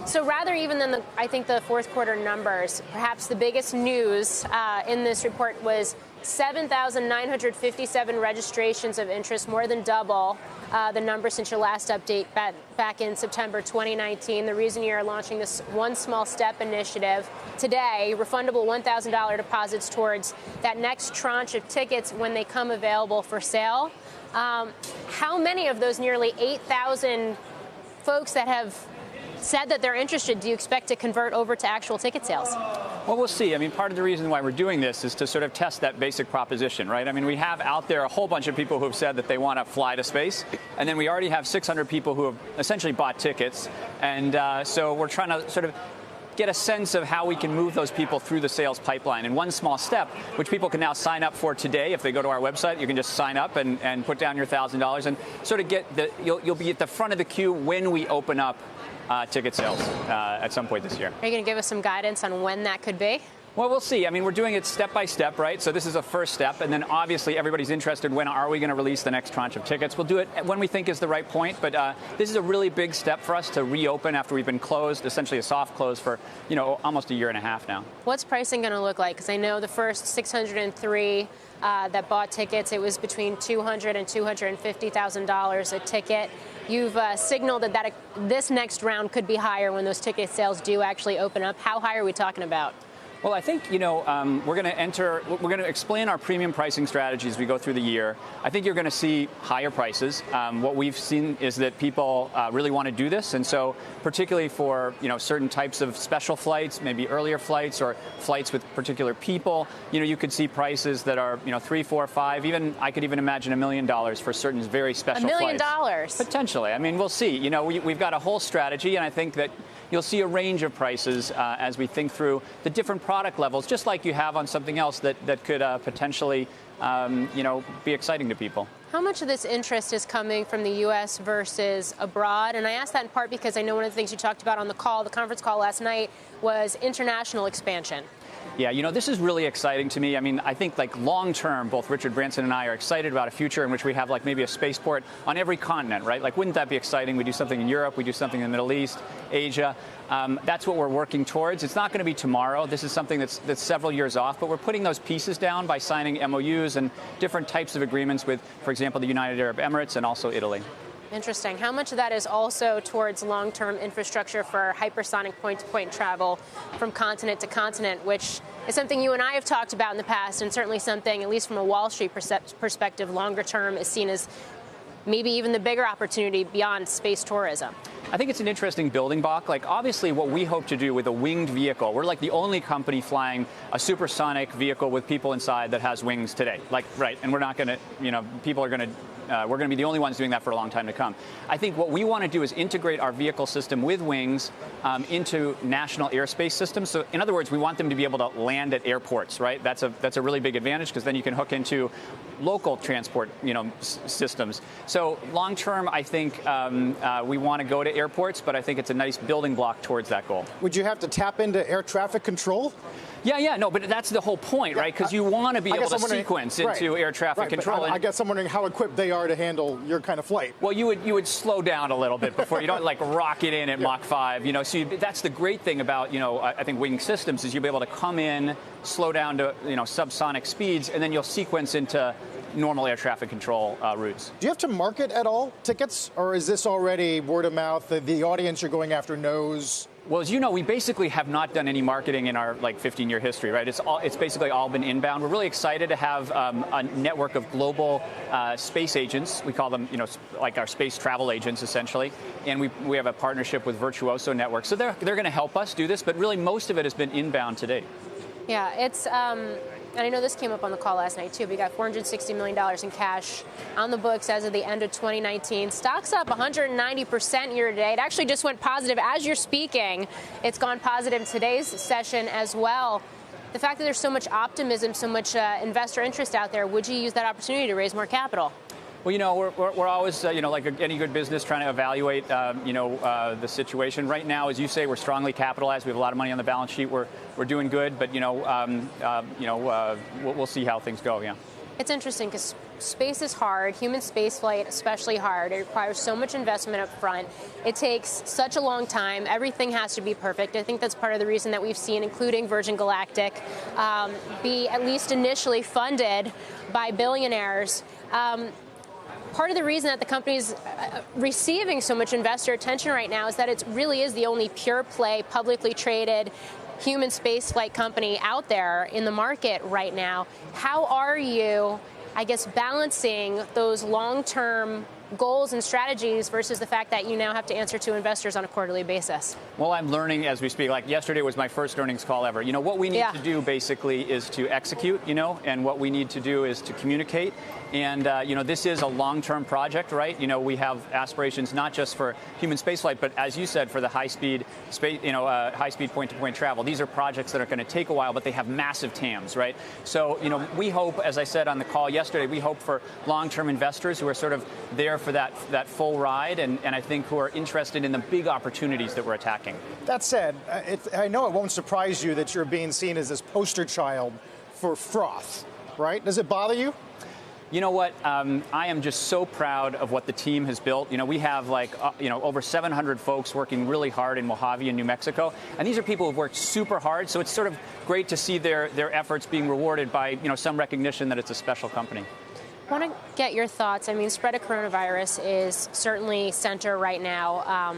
So rather even than I think the fourth quarter numbers, perhaps the biggest news in this report was 7,957 registrations of interest, more than double the number since your last update back in September 2019. The reason you're launching this One Small Step initiative today, refundable $1,000 deposits towards that next tranche of tickets when they come available for sale. How many of those nearly 8,000 folks that have said that they're interested do you expect to convert over to actual ticket sales? Well, we'll see. I mean, part of the reason why we're doing this is to sort of test that basic proposition, right? I mean, we have out there a whole bunch of people who have said that they want to fly to space, and then we already have 600 people who have essentially bought tickets, and so we're trying to sort of get a sense of how we can move those people through the sales pipeline. And One Small Step, which people can now sign up for today. If they go to our website, you can just sign up and put down your $1,000 and sort of get you'll be at the front of the queue when we open up ticket sales at some point this year. Are you going to give us some guidance on when that could be? Well, we'll see. I mean, we're doing it step by step, right? So this is a first step. And then obviously everybody's interested. When are we going to release the next tranche of tickets? We'll do it when we think is the right point. But this is a really big step for us to reopen after we've been closed, essentially a soft close for, almost a year and a half now. What's pricing going to look like? Because I know the first 603 that bought tickets, it was between $200,000 and $250,000 a ticket. You've signaled that this next round could be higher when those ticket sales do actually open up. How high are we talking about? Well, I think, we're going to explain our premium pricing strategy as we go through the year. I think you're going to see higher prices. What we've seen is that people really want to do this. And so particularly for, certain types of special flights, maybe earlier flights or flights with particular people, you could see prices that are, 3, 4, 5, even I could even imagine $1 million for certain very special flights. $1 million? Potentially. I mean, we'll see. We've got a whole strategy, and I think that you'll see a range of prices as we think through the different product levels, just like you have on something else that could potentially, be exciting to people. How much of this interest is coming from the U.S. versus abroad? And I ask that in part because I know one of the things you talked about on the conference call last night, was international expansion. Yeah, this is really exciting to me. I mean, I think long term, both Richard Branson and I are excited about a future in which we have maybe a spaceport on every continent, right? Wouldn't that be exciting? We do something in Europe, we do something in the Middle East, Asia. That's what we're working towards. It's not going to be tomorrow. This is something that's several years off, but we're putting those pieces down by signing MOUs and different types of agreements with, for example, the United Arab Emirates and also Italy. Interesting. How much of that is also towards long-term infrastructure for hypersonic point-to-point travel from continent to continent, which is something you and I have talked about in the past, and certainly something, at least from a Wall Street perspective, longer term is seen as maybe even the bigger opportunity beyond space tourism? I think it's an interesting building block. Obviously, what we hope to do with a winged vehicle, we're the only company flying a supersonic vehicle with people inside that has wings today. Right, and we're not going to, we're going to be the only ones doing that for a long time to come. I think what we want to do is integrate our vehicle system with wings into national airspace systems. So, in other words, we want them to be able to land at airports, right? That's a really big advantage because then you can hook into local transport, systems. So, long term, I think we want to go to airports, but I think it's a nice building block towards that goal. Would you have to tap into air traffic control? Yeah, no, but that's the whole point, right? Because you want to be able to sequence into air traffic control. I guess I'm wondering how equipped they are to handle your kind of flight. Well, you would slow down a little bit before you don't rocket in at Mach 5. So that's the great thing about I think wing systems is you'll be able to come in, slow down to subsonic speeds, and then you'll sequence into normal air traffic control routes. Do you have to market at all tickets, or is this already word of mouth? The audience you're going after knows. Well, as you know, we basically have not done any marketing in our 15-year history, right? It's basically all been inbound. We're really excited to have a network of global space agents. We call them, our space travel agents, essentially. And we have a partnership with Virtuoso Network. So they're going to help us do this, but really most of it has been inbound to date. Yeah, it's. And I know this came up on the call last night, too. We got $460 million in cash on the books as of the end of 2019. Stock's up 190% year to date. It actually just went positive as you're speaking. It's gone positive in today's session as well. The fact that there's so much optimism, so much investor interest out there, would you use that opportunity to raise more capital? Well, we're always, like any good business, trying to evaluate, the situation. Right now, as you say, we're strongly capitalized. We have a lot of money on the balance sheet. We're doing good, but we'll see how things go. Yeah. It's interesting because space is hard, human spaceflight especially hard. It requires so much investment up front. It takes such a long time. Everything has to be perfect. I think that's part of the reason that we've seen, including Virgin Galactic, be at least initially funded by billionaires. Part of the reason that the company is receiving so much investor attention right now is that it really is the only pure play, publicly traded human spaceflight company out there in the market right now. How are you, I guess, balancing those long-term goals and strategies versus the fact that you now have to answer to investors on a quarterly basis? Well, I'm learning as we speak. Like yesterday was my first earnings call ever. What we need to do basically is to execute, and what we need to do is to communicate. And, this is a long-term project, right? We have aspirations not just for human spaceflight, but as you said, for the high-speed point-to-point travel. These are projects that are going to take a while, but they have massive TAMs, right? So, we hope, as I said on the call yesterday, we hope for long-term investors who are sort of there for that full ride, and I think who are interested in the big opportunities that we're attacking. That said, I know it won't surprise you that you're being seen as this poster child for froth, right? Does it bother you? You know what? I am just so proud of what the team has built. We have over 700 folks working really hard in Mojave in New Mexico. And these are people who've worked super hard. So it's sort of great to see their efforts being rewarded by, some recognition that it's a special company. I want to get your thoughts. I mean, spread of coronavirus is certainly center right now.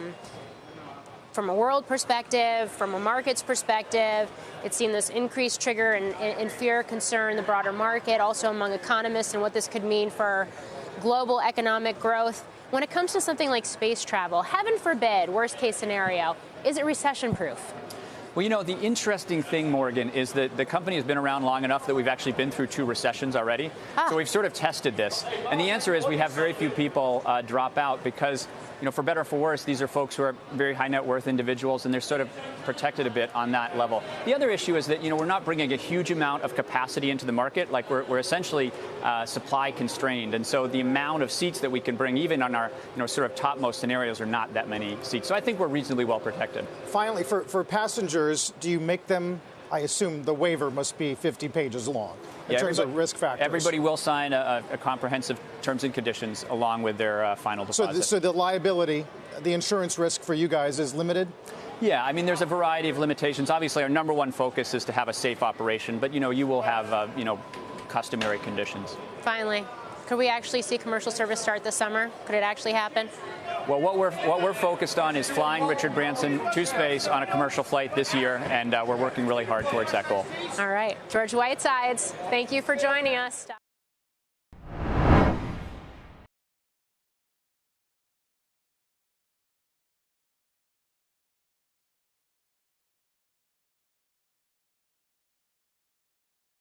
From a world perspective, from a market's perspective, it's seen this increased trigger and fear, concern in the broader market, also among economists, and what this could mean for global economic growth. When it comes to something like space travel, heaven forbid, worst case scenario, is it recession-proof? Well, the interesting thing, Morgan, is that the company has been around long enough that we've actually been through 2 recessions already. So we've sort of tested this. And the answer is we have very few people drop out because, for better or for worse, these are folks who are very high net worth individuals, and they're sort of protected a bit on that level. The other issue is that, we're not bringing a huge amount of capacity into the market. Like we're essentially supply constrained. And so the amount of seats that we can bring, even on our, sort of topmost scenarios, are not that many seats. So I think we're reasonably well protected. Finally, for passengers, do you make them, I assume the waiver must be 50 pages long in terms of risk factors? Everybody will sign a comprehensive terms and conditions along with their final deposit. So the liability, the insurance risk for you guys is limited? Yeah, I mean, there's a variety of limitations. Obviously, our number one focus is to have a safe operation, but, you will have, customary conditions. Finally, could we actually see commercial service start this summer? Could it actually happen? Well, what we're focused on is flying Richard Branson to space on a commercial flight this year, and we're working really hard towards that goal. All right. George Whitesides, thank you for joining us.